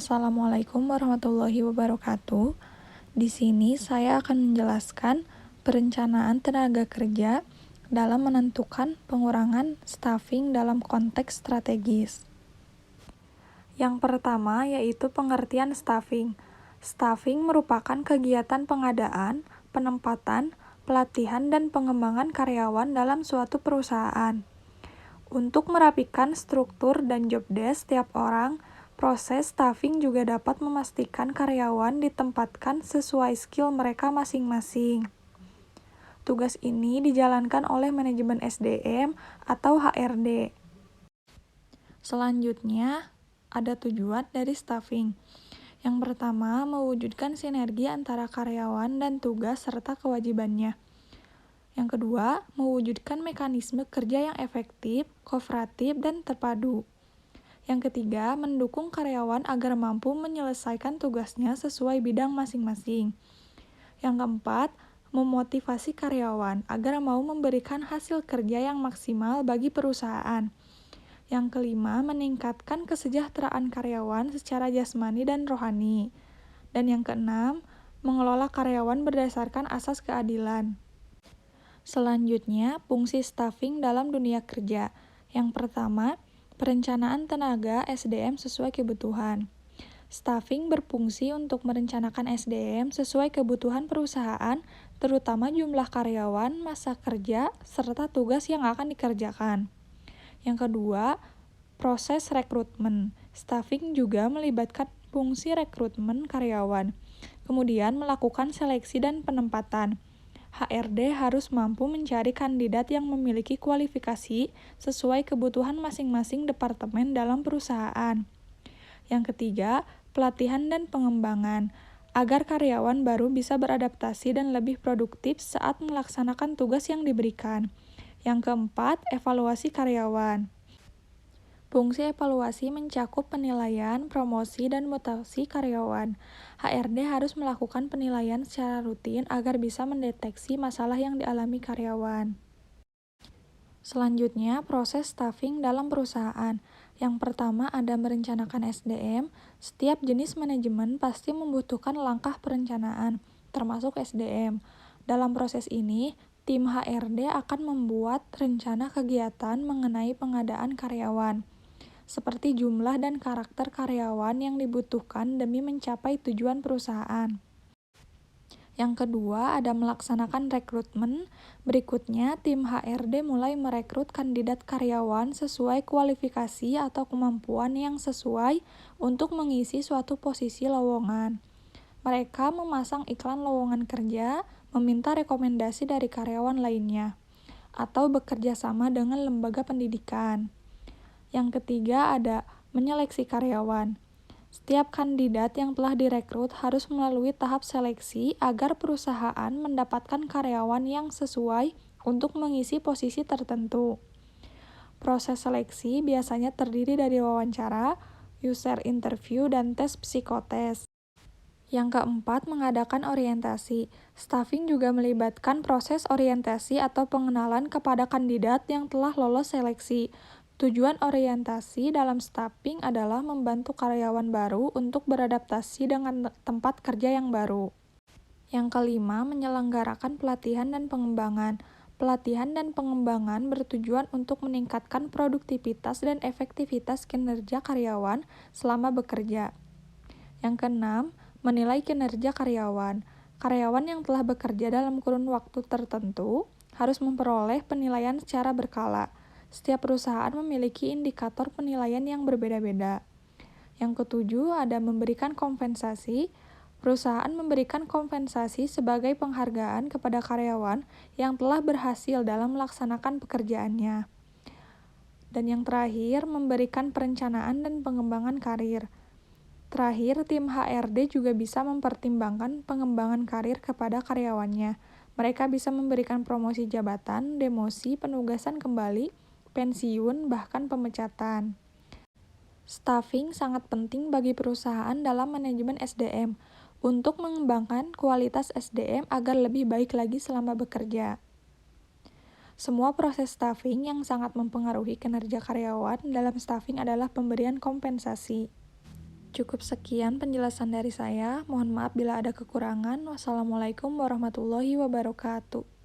Assalamualaikum warahmatullahi wabarakatuh. Di sini saya akan menjelaskan perencanaan tenaga kerja dalam menentukan pengurangan staffing dalam konteks strategis. Yang pertama yaitu pengertian staffing. Staffing merupakan kegiatan pengadaan, penempatan, pelatihan, dan pengembangan karyawan dalam suatu perusahaan. Untuk merapikan struktur dan job desk setiap orang, proses staffing juga dapat memastikan karyawan ditempatkan sesuai skill mereka masing-masing. Tugas ini dijalankan oleh manajemen SDM atau HRD. Selanjutnya, ada tujuan dari staffing. Yang pertama, mewujudkan sinergi antara karyawan dan tugas serta kewajibannya. Yang kedua, mewujudkan mekanisme kerja yang efektif, kooperatif, dan terpadu. Yang ketiga, mendukung karyawan agar mampu menyelesaikan tugasnya sesuai bidang masing-masing. Yang keempat, memotivasi karyawan agar mau memberikan hasil kerja yang maksimal bagi perusahaan. Yang kelima, meningkatkan kesejahteraan karyawan secara jasmani dan rohani. Dan yang keenam, mengelola karyawan berdasarkan asas keadilan. Selanjutnya, fungsi staffing dalam dunia kerja. Yang pertama, perencanaan tenaga SDM sesuai kebutuhan. Staffing berfungsi untuk merencanakan SDM sesuai kebutuhan perusahaan, terutama jumlah karyawan, masa kerja, serta tugas yang akan dikerjakan. Yang kedua, proses rekrutmen. Staffing juga melibatkan fungsi rekrutmen karyawan, kemudian melakukan seleksi dan penempatan. HRD harus mampu mencari kandidat yang memiliki kualifikasi sesuai kebutuhan masing-masing departemen dalam perusahaan. Yang ketiga, pelatihan dan pengembangan, agar karyawan baru bisa beradaptasi dan lebih produktif saat melaksanakan tugas yang diberikan. Yang keempat, evaluasi karyawan. Fungsi evaluasi mencakup penilaian, promosi, dan mutasi karyawan. HRD harus melakukan penilaian secara rutin agar bisa mendeteksi masalah yang dialami karyawan. Selanjutnya, proses staffing dalam perusahaan. Yang pertama ada merencanakan SDM. Setiap jenis manajemen pasti membutuhkan langkah perencanaan, termasuk SDM. Dalam proses ini, tim HRD akan membuat rencana kegiatan mengenai pengadaan karyawan, seperti jumlah dan karakter karyawan yang dibutuhkan demi mencapai tujuan perusahaan. Yang kedua, ada melaksanakan rekrutmen. Berikutnya, tim HRD mulai merekrut kandidat karyawan sesuai kualifikasi atau kemampuan yang sesuai untuk mengisi suatu posisi lowongan. Mereka memasang iklan lowongan kerja, meminta rekomendasi dari karyawan lainnya, atau bekerja sama dengan lembaga pendidikan. Yang ketiga ada menyeleksi karyawan. Setiap kandidat yang telah direkrut harus melalui tahap seleksi agar perusahaan mendapatkan karyawan yang sesuai untuk mengisi posisi tertentu. Proses seleksi biasanya terdiri dari wawancara, user interview, dan tes psikotes. Yang keempat, mengadakan orientasi. Staffing juga melibatkan proses orientasi atau pengenalan kepada kandidat yang telah lolos seleksi. Tujuan orientasi dalam staffing adalah membantu karyawan baru untuk beradaptasi dengan tempat kerja yang baru. Yang kelima, menyelenggarakan pelatihan dan pengembangan. Pelatihan dan pengembangan bertujuan untuk meningkatkan produktivitas dan efektivitas kinerja karyawan selama bekerja. Yang keenam, menilai kinerja karyawan. Karyawan yang telah bekerja dalam kurun waktu tertentu harus memperoleh penilaian secara berkala. Setiap perusahaan memiliki indikator penilaian yang berbeda-beda. Yang ketujuh, ada memberikan kompensasi. Perusahaan memberikan kompensasi sebagai penghargaan kepada karyawan yang telah berhasil dalam melaksanakan pekerjaannya. Dan yang terakhir, memberikan perencanaan dan pengembangan karir. Terakhir, tim HRD juga bisa mempertimbangkan pengembangan karir kepada karyawannya. Mereka bisa memberikan promosi jabatan, demosi, penugasan kembali, pensiun, bahkan pemecatan. Staffing sangat penting bagi perusahaan dalam manajemen SDM untuk mengembangkan kualitas SDM agar lebih baik lagi selama bekerja. Semua proses staffing yang sangat mempengaruhi kinerja karyawan dalam staffing adalah pemberian kompensasi. cukup sekian penjelasan dari saya. Mohon maaf bila ada kekurangan. Wassalamualaikum warahmatullahi wabarakatuh.